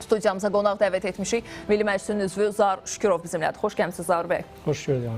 Studiyamıza qonaq dəvət etmişik. Milli Məclisin üzvü Zaur Şükürov bizimlədir. Xoş gəlmisiniz Zaur bəy. Xoş gördük.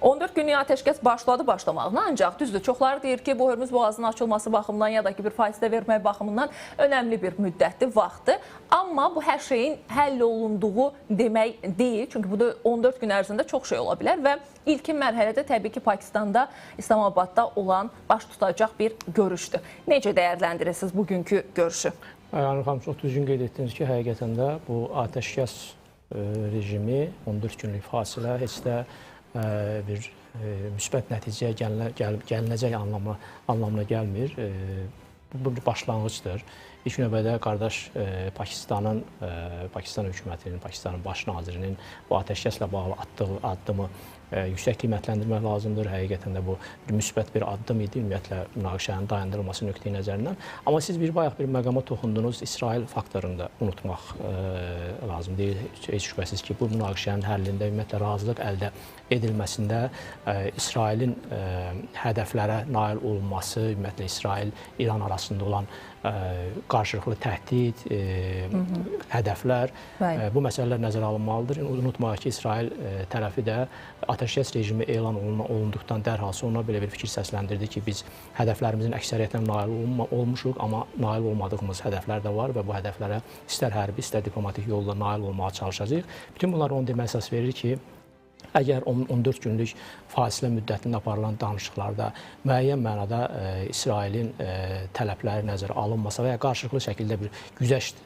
14 günlük atəşkəs başlamağına, ancaq düzdür, çoxları deyir ki, bu Hörmüz boğazının açılması baxımından ya da ki, bir fasilə vermək baxımından önəmli bir müddətli vaxtdır. Amma bu hər şeyin həll olunduğu demək deyil. Çünki bu da 14 gün ərzində çox şey ola bilər və ilkin mərhələdə təbii ki, Pakistanda, İslamabadda olan baş tutacaq bir görüşdür. Necə dəyərləndirirsiniz bugünkü görüşü? Ayhanur xanım, çox düzgün qeyd etdiniz ki, həqiqətən də bu atəşkəs rejimi, 14 günlük fasilə heç də bir müsbət nəticəyə gəlinəcək anlamına gəlmir. Bu bir başlanğıcdır. İlk növbədə qardaş Pakistan hökumətinin, Pakistanın baş nazirinin bu atəşkəslə bağlı atdığı addımı yüksək qiymətləndirmək lazımdır. Həqiqətən də bu bir müsbət bir addım idi, ümumiyyətlə münaqişənin dayandırılması nöqteyi nəzərindən. Amma siz bayaq bir məqama toxundunuz, İsrail faktorunu da unutmaq lazım deyil. Heç şübhəsiz ki, bu münaqişənin həllində ümumiyyətlə razılıq əldə edilməsində İsrailin hədəflərə nail olunması, ümumiyyətlə İsrail-İran arasında olan qarşılıqlı təhdid, hədəflər, bu məsələlər nəzərə alınmalıdır. Unutmayaq ki, İsrail tərəfi də atəşkəs rejimi elan olunduqdan dərhal sonra belə bir fikir səsləndirdi ki, biz hədəflərimizin əksəriyyətlə nail olmuşuq, amma nail olmadığımız hədəflər də var və bu hədəflərə istər hərbi, istər diplomatik yolla nail olmağa çalışacağıq. Bütün bunlar onu demək əsas verir ki, əgər 14 günlük fasilə müddətində aparılan danışıqlarda müəyyən mənada İsrailin tələbləri nəzərə alınmasa və ya qarşılıqlı şəkildə bir güzəşt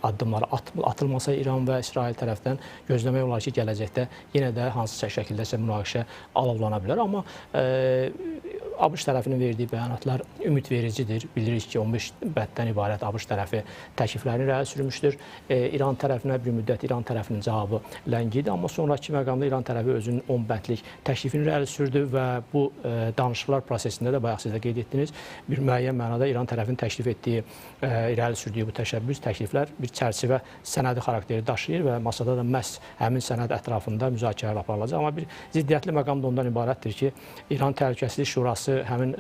addımları atılmasa İran və İsrail tərəfdən gözləmək olar ki, gələcəkdə yenə də hansısa şəkildə münaqişə alovlana bilər. Amma ABŞ tərəfinin verdiyi bəyanatlar ümidvericidir. Bilirik ki, 15 bənddən ibarət ABŞ tərəfi təkliflərini irəli sürmüşdür. İran tərəfinə bir müddət İran tərəfinin cavabı ləngidi, amma sonraki məqamda İran tərəfi özünün 10 bəndlik təklifini irəli sürdü və bu danışıqlar prosesində də bayaq siz də qeyd etdiniz, bir müəyyən mənada İran tərəfinin təklif etdiyi, irəli sürdüyü bu təşəbbüs, təkliflər bir çərçivə sənədi xarakteri daşıyır və masada da məhz həmin sənəd ətrafında müzakirələr aparılacaq. Amma bir ziddiyyətli məqam da ondan ibarətdir ki, İran Təhlükəsizlik Şurası həmin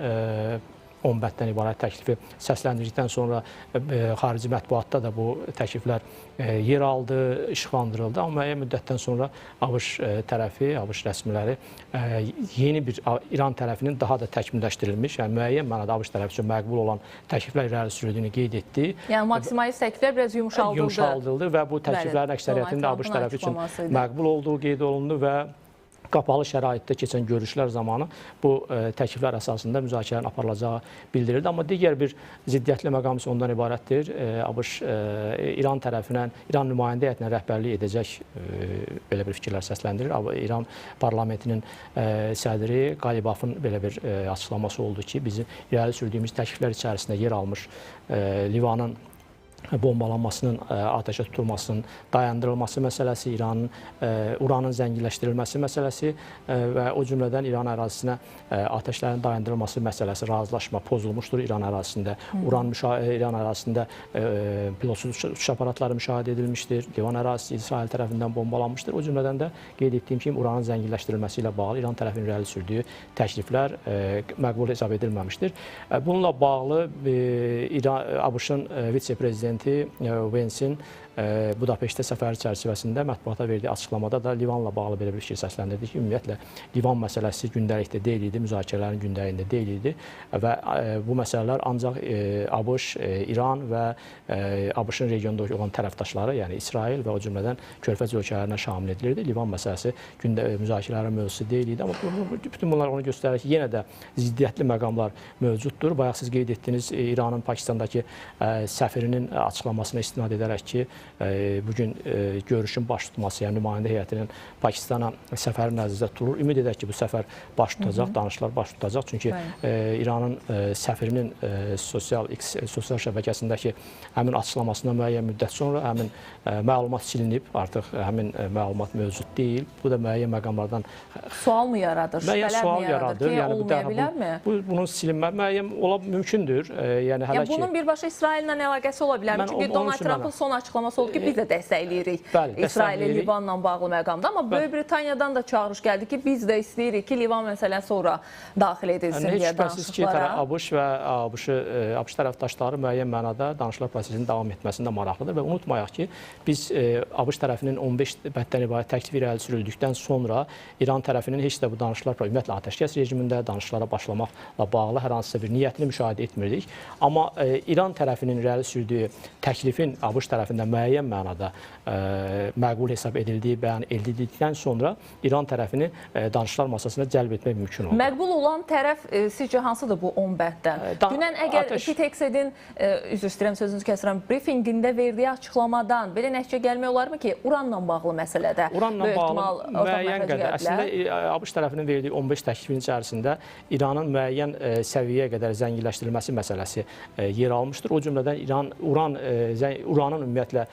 10 bənddən ibarət təklifi səsləndirdikdən sonra xarici mətbuatda da bu təkliflər yer aldı, işıqlandırıldı. Amma müəyyən müddətdən sonra ABŞ tərəfi, ABŞ rəsmiləri yeni bir İran tərəfinin daha da təkmilləşdirilmiş, yəni müəyyən mənada ABC tərəfi üçün məqbul olan təkliflər irəli sürüldüyünü qeyd etdi. Yəni maksimalist təkliflər biraz yumşaldıldı və bu təkliflərin əksəriyyətinin də ABŞ tərəfi üçün məqbul olduğu qeyd olundu və qapalı şəraitdə keçən görüşlər zamanı bu təkliflər əsasında müzakirələrin aparılacağı bildirildi. Amma digər bir ziddiyyətli məqam isə ondan ibarətdir. ABŞ İran tərəfindən, İran nümayəndə heyətinə rəhbərlik edəcək belə bir fikirlər səsləndirir. İran parlamentinin sədri Qalibafın belə bir açıqlaması oldu ki, bizim irəli sürdüyümüz təkliflər içərisində yer almış Livanın bombalanmasının, atəşə tutulmasının dayandırılması məsələsi, İranın uranın zənginləşdirilməsi məsələsi və o cümlədən İran ərazisinə atəşlərin dayandırılması məsələsi, razılaşma pozulmuşdur İran ərazisində. İran ərazisində pilotsuz uçuş aparatları müşahidə edilmişdir. Livan ərazisi İsrail tərəfindən bombalanmışdır. O cümlədən də qeyd etdiyim kimi uranın zənginləşdirilməsi ilə bağlı İran tərəfinin irəli sürdüyü təkliflər məqbul hesab edilməmişdir. Bununla bağlı ABŞ-ın vitse-prezidenti Vensin Budapeştə səfəri çərçivəsində mətbuata verdiyi açıqlamada da Livanla bağlı belə bir fikir səsləndirdi ki, ümumiyyətlə Livan məsələsi gündəlikdə deyil idi, müzakirələrin gündəliyində deyil idi və bu məsələlər ancaq ABŞ, İran və ABŞ-ın regionda olan tərəfdaşları, yəni İsrail və o cümlədən Körfəz ölkələrinə şamil edilirdi. Livan məsələsi müzakirələrin mövzusu deyil idi, amma bütün bunlar onu göstərir ki, yenə də ziddiyyətli məqamlar mövcuddur. Bayaq siz qeyd etdiniz, İranın Pakistandakı səfirinin açıqlamasına istinad edərək ki, bugün görüşün baş tutması, yəni nümayəndə heyətinin Pakistana səfəri nəzərdə tutulur. Ümid edək ki, bu səfər baş tutacaq, danışıqlar baş tutacaq. Çünki İranın səfirinin sosial şəbəkəsindəki həmin açıqlamasına müəyyən müddət sonra həmin məlumat silinib, artıq həmin məlumat mövcud deyil. Bu da müəyyən məqamlardan sual mı yaradır, şübhələr mı yaradır ki, olmaya bilərmi? Bunun silinmə müəyyən mümkündür. Yəni bunun birbaşa İsraillə əlaqəsi ola bilər. bilərəm. Çünki Donald Trumpın son açıqlaması oldu ki, biz də dəstəkləyirik İsraili Livanla bağlı məqamda. Amma Böyük Britaniyadan da çağırış gəldi ki, biz də istəyirik ki, Livan məsələn sonra daxil edilsin deyə danışıqlara. ABŞ və ABŞ tərəfdaşları müəyyən mənada danışıqlar prosesinin davam etməsində maraqlıdır və unutmayaq ki, biz ABŞ tərəfinin 15 bənddən ibarət təklif irəli sürüldükdən sonra İran tərəfinin heç də bu danışıqlar, ümumiyyətlə atəşkəs rejimində danışıqlara başlamaqla bağlı hər hansısa bir niyyətini müşahidə etmirdik. Amma İran tərəfinin irəli sürdüyü təklifin ABŞ tərəfindən müəyyən mənada məqbul hesab edildiyi, bəyan edildikdən sonra İran tərəfini danışıqlar masasına cəlb etmək mümkün oldu. Məqbul olan tərəf sizcə hansıdır bu 10 bənddən? Dünən əgər Pitexedin, üzr istəyirəm sözünüzü kəsirəm, brifinqində verdiyi açıqlamadan belə nəticə gəlmək olarmı ki, Uranla bağlı məsələdə Uranla bağlı müəyyən qədər, əslində ABŞ tərəfinin verdiyi 15 təklifin içərisində İranın müəyyən səviyyəyə qədər zənginləşdirilməsi məsələsi yer almışdır. O cümlədən Uranın ümumiyyətlə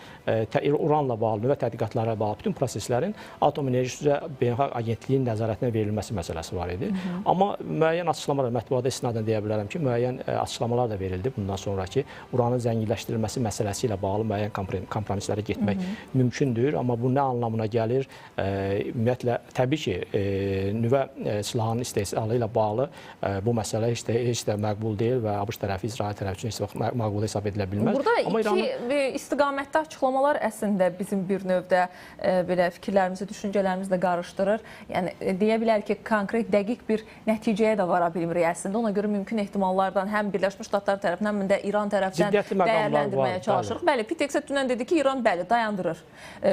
Uranla bağlı, nüvə tədqiqatlarına bağlı bütün proseslərin Atom Enerjisi üzrə Beynəlxalq Agentliyin nəzarətinə verilməsi məsələsi var idi. Amma müəyyən açıqlamalar, mətbuata istinadən deyə bilərəm ki, müəyyən açıqlamalar da verildi. Bundan sonraki Uranın zənginləşdirilməsi məsələsi ilə bağlı müəyyən kompromislərə getmək mümkündür. Amma bu nə anlamına gəlir? Ümumiyyətlə, təbii ki, nüvə silahının istehsalı ilə bağlı bu məsələ heç də məqbul deyil və ABŞ tərəfi İsrail tərəfi üçün heç vaxt məqbul hesab edilə bilməz. Burada iki istiqamətdə açıqlamalar əslində bizim bir növdə belə fikirlərimizi, düşüncələrimizi də qarışdırır. Yəni deyə bilər ki, konkret, dəqiq bir nəticəyə də vara bilmirik əslində. Ona görə mümkün ehtimallardan həm Birləşmiş Ştatlar tərəfindən, həm də İran tərəfindən dəyərləndirməyə çalışırıq. Bəli, Pitexed dünən dedi ki, İran bəli dayandırır.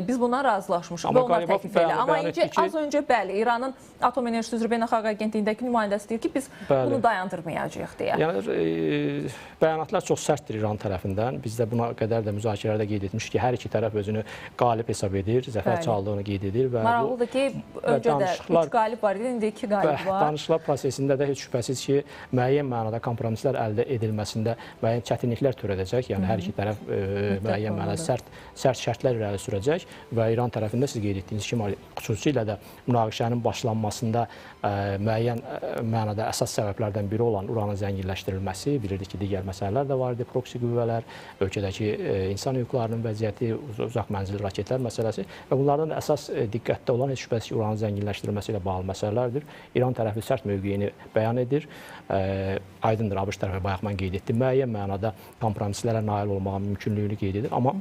Biz buna razılaşmışıq və onlar təklif edir. Amma az öncə bəli, İranın Atom Enerjisi üzrə Beynəlxalq Agentliyindəki nümayəndəsi deyir ki, biz bunu dayandırmayacağıq deyə. Yəni bəyanatlar çox sərtdir İran tərəfindən. Biz də buna qədər də müzakirələrdə qeyd etmişik ki, hər iki tərəf özünü qalib hesab edir, zəfər çaldığını qeyd edir və maraqlıdır ki, öncə də 3 qalib var idi, indi 2 qalib var. Danışıqlar prosesində də heç şübhəsiz ki, müəyyən mənada kompromislər əldə edilməsində müəyyən çətinliklər törədəcək. Yəni hər iki tərəf müəyyən mənada sərt şərtlər irəli sürəcək və İran tərəfində siz qeyd etdiyiniz kimi xüsusilə də münaqişənin başlanmasında müəyyən mənada əsas səbəblərdən biri olan uranın zənginləşdirilməsi, bilirdik ki, digər məsələlər də var idi, proksi qüvvələr, ölkədəki insan hüquqlarının vəziyyəti, uzaq mənzilli raketlər məsələsi və bunlardan da əsas diqqətdə olan heç şübhəsiz ki, uranın zənginləşdirilməsi ilə bağlı məsələlərdir. İran tərəfi sərt mövqeyini bəyan edir. Aydındır, ABŞ tərəfi bayaq mən qeyd etdim, müəyyən mənada kompromislərə nail olmağın mümkünlüyünü qeyd edir. Amma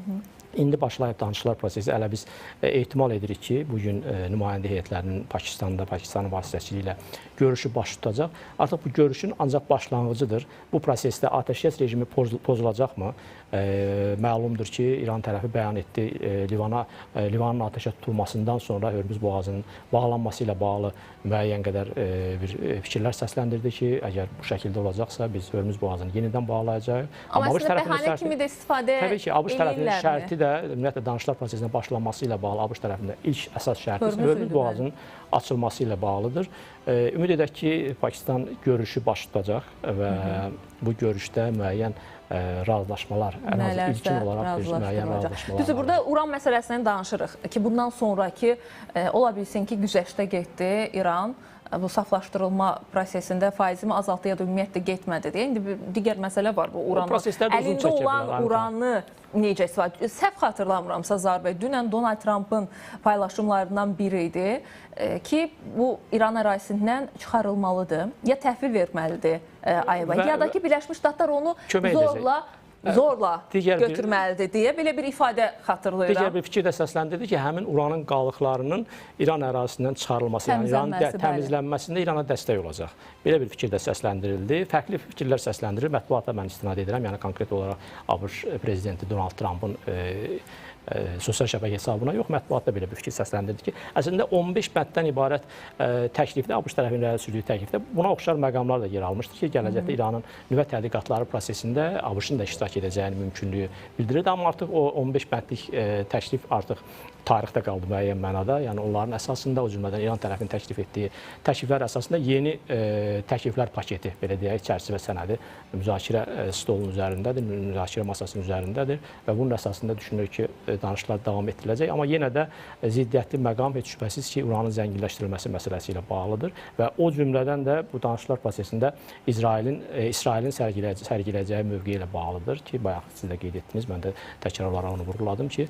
İndi başlayıb danışıqlar prosesi. Hələ biz ehtimal edirik ki, bugün nümayəndə heyətlərinin Pakistanın vasitəçiliyi ilə görüşü baş tutacaq. Artıq bu görüşün ancaq başlanğıcıdır. Bu prosesdə atəşkəs rejimi pozulacaqmı? Məlumdur ki, İran tərəfi bəyan etdi, Livanın atəşə tutulmasından sonra Hörmüz boğazının bağlanması ilə bağlı müəyyən qədər bir fikirlər səsləndirdi ki, əgər bu şəkildə olacaqsa, biz Hörmüz boğazını yenidən bağlayacağıq. Amma əslində bəhanə kimi də istifadə edirlərmi? Təbii ki, ABŞ tərəfinin şərti də ümumiyyətlə danışıqlar prosesinə başlanması ilə bağlı ABŞ tərəfində ilk əsas şərti Hörmüz boğazının açılması ilə bağlıdır. Ümid edək ki, Pakistan görüşü baş tutacaq və bu görüşdə müəyyən razılaşmalar, ən azı ilkin olaraq bir müəyyən razılaşmalar. Düzdür, burada uran məsələsindən danışırıq ki, bundan sonraki ola bilsin ki, güzəştə getdi İran. Bu saflaşdırılma prosesində faizimi azaltdı ya da ümumiyyətlə getmədi deyə. İndi digər məsələ var bu uranın. Əlində olan uranı necə istifadə? Səhv xatırlamıramsa Zar bəy, dünən Donald Trumpın paylaşımlarından biri idi ki, bu İran ərazisindən çıxarılmalıdır, ya təhvil verməlidir Ayva, ya da ki, Birləşmiş Ştatlar onu zorla götürməlidir deyə belə bir ifadə xatırlayıram. Digər bir fikir də səsləndirdi ki, həmin uranın qalıqlarının İran ərazisindən çıxarılması, yəni İranın təmizlənməsində İrana dəstək olacaq. Belə bir fikir də səsləndirildi. Fərqli fikirlər səsləndirir. Mətbuata mən istinad edirəm. Yəni konkret olaraq ABŞ prezidenti Donald Trumpın sosial şəbəkə hesabına yox, mətbuatda belə bir fikir səsləndirdi ki, əslində 15 bənddən ibarət təklifdə, ABŞ tərəfinin irəli sürdüyü təklifdə buna oxşar məqamlar da yer almışdır ki, gələcəkdə İranın nüvə tədqiqatları prosesində ABŞ-ın da iştirak edəcəyini mümkünlüyü bildirirdi. Amma artıq o 15 bəndlik təklif artıq tarixdə qaldı müəyyən mənada. Yəni onların əsasında, o cümlədən İran tərəfinin təklif etdiyi təkliflər əsasında yeni təkliflər paketi, belə deyək, çərçivə sənədi müzakirə stolunun üzərindədir, müzakirə masasının üzərindədir və bunun əsasında düşünülür ki, danışıqlar davam etdiriləcək, amma yenə də ziddiyyətli məqam heç şübhəsiz ki, uranın zənginləşdirilməsi məsələsi ilə bağlıdır və o cümlədən də bu danışıqlar prosesində İsrailin sərgiləyəcəyi mövqeyi ilə bağlıdır ki, bayaq siz də qeyd etdiniz, mən də təkrar olaraq onu vurguladım ki,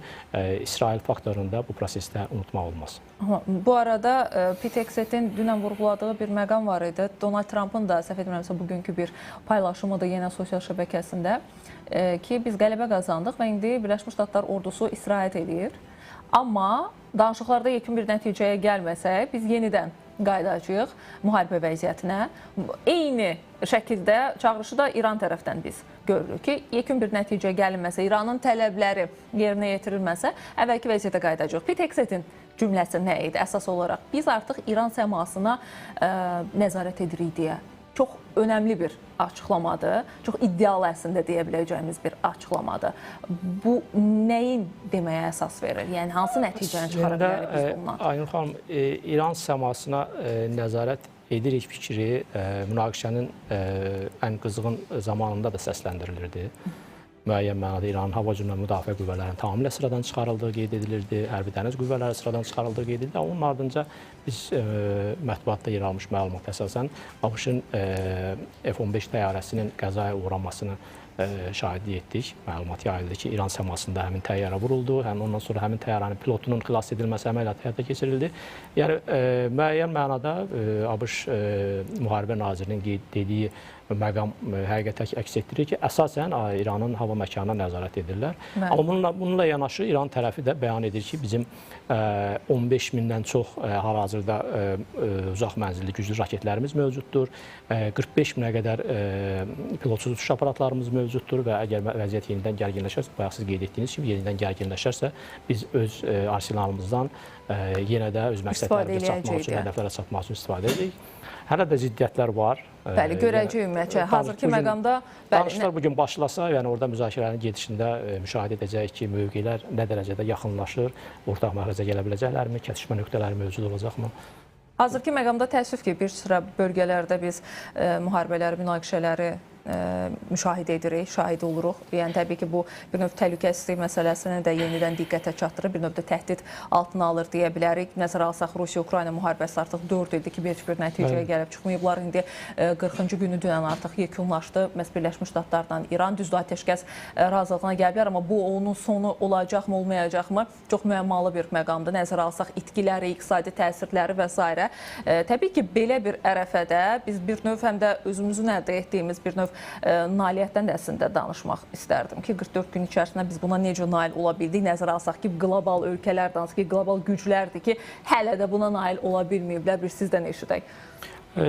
İsrail faktorunu da bu prosesdə unutmaq olmaz. Bu arada Pete Hegseth'in dünən vurguladığı bir məqam var idi. Donald Trump'ın da səhv etmirəmsə bugünkü bir paylaşımıdır yenə sosial şəbəkəsində ki, biz qələbə qazandıq və indi Birləşmiş Ştatlar ordusu istirahət edir. Amma danışıqlarda yekun bir nəticəyə gəlməsək, biz yenidən qayıdacağıq müharibə vəziyyətinə. Eyni şəkildə çağırışı da İran tərəfdən biz görürük ki, yekun bir nəticə gəlinməsə, İranın tələbləri yerinə yetirilməsə, əvvəlki vəziyyətə qayıdacağıq. Pete Hegseth'in cümləsi nə idi? Əsas olaraq biz artıq İran səmasına nəzarət edirik deyə. Çox önəmli bir açıqlamadır. Çox iddialı əslində deyə biləcəyimiz bir açıqlamadır. Bu nəyin deməyə əsas verir? Yəni, hansı nəticəni çıxara bilərik biz bundan? Aynur xanım, İran səmasına nəzarət edirik fikri münaqişənin ən qızğın zamanında da səsləndirilirdi. Müəyyən mənada İranın hava hücumundan müdafiə qüvvələrinin tamamilə sıradan çıxarıldığı qeyd edilirdi, hərbi dəniz qüvvələri sıradan çıxarıldığı qeyd edildi. Onun ardınca biz mətbuatda yer almış məlumat əsasən ABŞ-ın F-15 təyyarəsinin qəzaya uğramasını şahidlik etdik. Məlumat yayıldı ki, İran səmasında həmin təyyarə vuruldu, ondan sonra həmin təyyarənin pilotunun xilas edilməsi əməliyyatı həyata keçirildi. Yəni, müəyyən mənada ABŞ Müharibə Nazirinin dediyi məqam həqiqətən əks etdirir ki, əsasən İranın hava məkanına nəzarət edirlər. Amma bununla yanaşı İran tərəfi də bəyan edir ki, bizim 15 mindən çox hal-hazırda uzaq mənzilli güclü raketlərimiz mövcuddur. 45 minə qədər pilotsuz uçuş aparatlarımız mövcuddur və əgər vəziyyət yenidən gərginləşərsə, bayaq siz qeyd etdiyiniz kimi yenidən gərginləşərsə, biz öz arsenalımızdan yenə də öz məqsədlərimizə çatmaq üçün, hədəflərə çatmaq üçün istifadə edirik. Hələ də ziddiyyətlər var. Bəli, görəcəyik ümumiyyətcə. Hazırki məqamda danışıqlar bugün başlasa, yəni orada müzakirələrin gedişində müşahidə edəcəyik ki, mövqelər nə dərəcədə yaxınlaşır, ortaq məxrəcə gələ biləcəklərmi, kəsişmə nöqtələri mövcud olacaqmı? Hazırki məqamda təəssüf ki, bir sıra bölgələrdə biz müharibələri, münaqişələri müşahidə edirik, şahid oluruq. Yəni, təbii ki, bu bir növ təhlükəsizlik məsələsini də yenidən diqqətə çatdırır, bir növ də təhdid altına alır deyə bilərik. Nəzərə alsaq, Rusiya-Ukrayna müharibəsi artıq 4 ildir ki, heç bir nəticəyə gəlib çıxmayıblar. İndi 40-cı günü dünən artıq yekunlaşdı. Məhz Birləşmiş Ştatlarla İran düzdür atəşkəs razılığına gəliblər, amma bu onun sonu olacaqmı, olmayacaqmı? Çox müəmmalı bir məqamdır. Nəzərə alsaq itkiləri, iqtisadi təsirləri və s. Təbii ki, belə bir ərəfədə biz bir növ həm də özümüzün əldə etdiyimiz bir növ nailiyyətdən də əslində danışmaq istərdim ki, 44 gün içərisində biz buna necə nail ola bildik? Nəzərə alsaq ki, qlobal ölkələr dansı ki, qlobal güclərdir ki, hələ də buna nail ola bilməyiblər. Bir sizdən eşidək.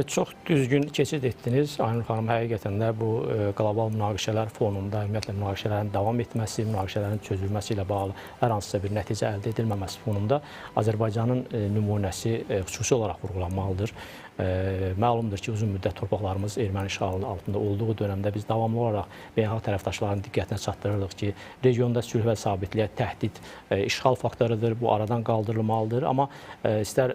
Çox düzgün keçid etdiniz. Aynur xanım, həqiqətən də bu qlobal münaqişələr fonunda, ümumiyyətlə münaqişələrin davam etməsi, münaqişələrin çözülməsi ilə bağlı hər hansısa bir nəticə əldə edilməməsi fonunda Azərbaycanın nümunəsi xüsusi olaraq vurğulanmalıdır. Məlumdur ki, uzun müddət torpaqlarımız erməni işğalının altında olduğu dönəmdə biz davamlı olaraq beynəlxalq tərəfdaşların diqqətinə çatdırırıq ki, regionda sülh və sabitliyə təhdid işğal faktorudur, bu aradan qaldırılmalıdır. Amma istər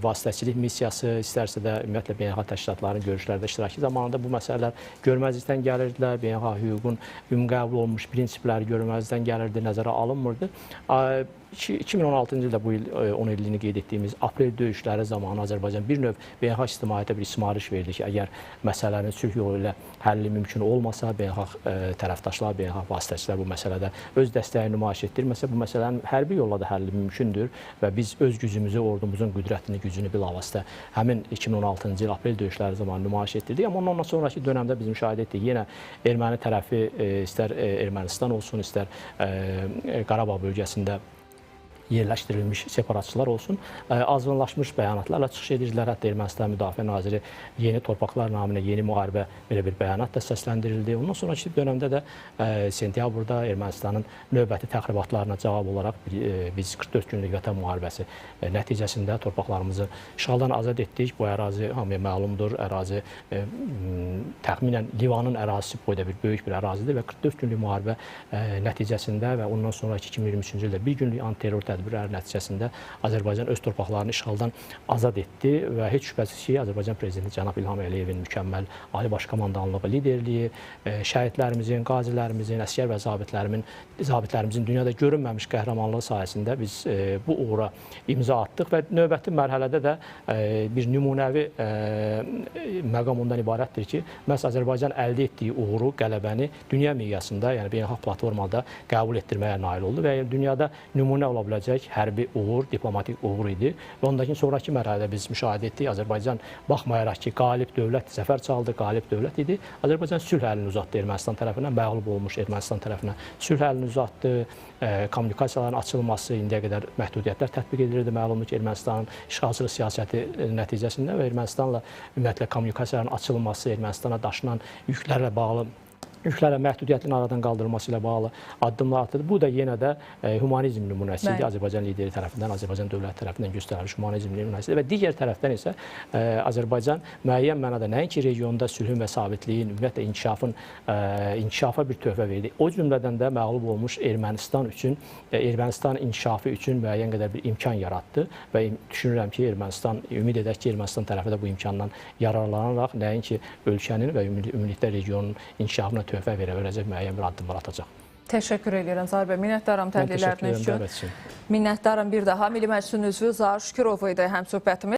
vasitəçilik missiyası, istərsə də ümumiyyətlə beynəlxalq təşkilatların görüşlərdə iştirakı zamanında bu məsələlər görməzlikdən gəlirdilər, beynəlxalq hüququn ümumqəbul olunmuş prinsipləri görməzlikdən gəlirdi, nəzərə alınmırdı. 2016-cı ildə bu il 10 illiyini qeyd etdiyimiz aprel döyüşləri zamanı Azərbaycan bir növ beynəlxalq ictimaiyyətə bir ismarış verdi ki, əgər məsələnin sülh yolu ilə həlli mümkün olmasa, beynəlxalq tərəfdaşlar, beynəlxalq vasitəçilər bu məsələdə öz dəstəyini nümayiş etdirməsə, bu məsələnin hərbi yolla da həlli mümkündür və biz öz gücümüzü, ordumuzun qüdrətini, gücünü bilavasitə həmin 2016-cı il aprel döyüşləri zamanı nümayiş etdirdik. Amma ondan sonraki dönəmdə biz müşahidə etdik. Yenə erməni tərəfi istər Ermənistan olsun, istər Qarabağ bölgəsində yerləşdirilmiş separatçılar olsun, azğınlaşmış bəyanatlarla çıxış edirdilər. Hətta Ermənistan Müdafiə Naziri yeni torpaqlar naminə yeni müharibə belə bir bəyanat da səsləndirildi. Ondan sonraki dönəmdə də sentyabrda Ermənistanın növbəti təxribatlarına cavab olaraq biz 44 günlük Vətən müharibəsi nəticəsində torpaqlarımızı işğaldan azad etdik. Bu ərazi hamıya məlumdur. Ərazi təxminən Livanın ərazisi boyda bir böyük bir ərazidir və 44 günlük müharibə nəticəsində və ondan sonraki 2023-cü ildə bir günlük antiterror tədbirləri tədbirlər nəticəsində Azərbaycan öz torpaqlarını işğaldan azad etdi və heç şübhəsiz ki, Azərbaycan prezidenti cənab İlham Əliyevin mükəmməl ali baş komandanlığı, liderliyi, şəhidlərimizin, qazilərimizin, əsgər və zabitlərimizin dünyada görünməmiş qəhrəmanlığı sayəsində biz bu uğura imza atdıq və növbəti mərhələdə də bir nümunəvi məqam ondan ibarətdir ki, məhz Azərbaycan əldə etdiyi uğuru, qələbəni dünya miqyasında, yəni beynəlxalq platformada qəbul etdirməyə nail oldu və dünyada nümunə ola biləcək hərbi uğur, diplomatik uğur idi və ondakı sonraki mərhələdə biz müşahidə etdik. Azərbaycan baxmayaraq ki, qalib dövlət, zəfər çaldı, qalib dövlət idi. Azərbaycan sülh əlini uzatdı Ermənistan tərəfinə, məğlub olmuş Ermənistan tərəfinə sülh əlini uzatdı. Kommunikasiyaların açılması, indiyə qədər məhdudiyyətlər tətbiq edilirdi. Məlumdur ki, Ermənistanın işğalçılıq siyasəti nəticəsində və Ermənistanla ümumiyyətlə kommunikasiyaların açılması, Ermənistana daşınan yüklərlə məhdudiyyətin aradan qaldırılması ilə bağlı addımlar atıldı. Bu da yenə də humanizm nümunəsi idi. Azərbaycan lideri tərəfindən, Azərbaycan dövləti tərəfindən göstərilmiş humanizm nümunəsi və digər tərəfdən isə Azərbaycan müəyyən mənada nəinki regionda sülhün və sabitliyin, ümumiyyətlə inkişafa bir töhfə verdi. O cümlədən də məğlub olmuş Ermənistan üçün, Ermənistan inkişafı üçün müəyyən qədər bir imkan yaratdı və düşünürəm ki, ümid edək ki, Ermənistan tərəfi də bu imkandan yararlanaraq nəinki ölkənin və ümumilikdə regionun inkişafına töhfə verəcək müəyyən bir addımlar atacaq. Təşəkkür edirəm Zahir bəy. Minnətdaram təhlilləriniz üçün. Minnətdaram bir daha. Milli Məclisin üzvü Zaur Şükürov idi həmsöhbətimiz.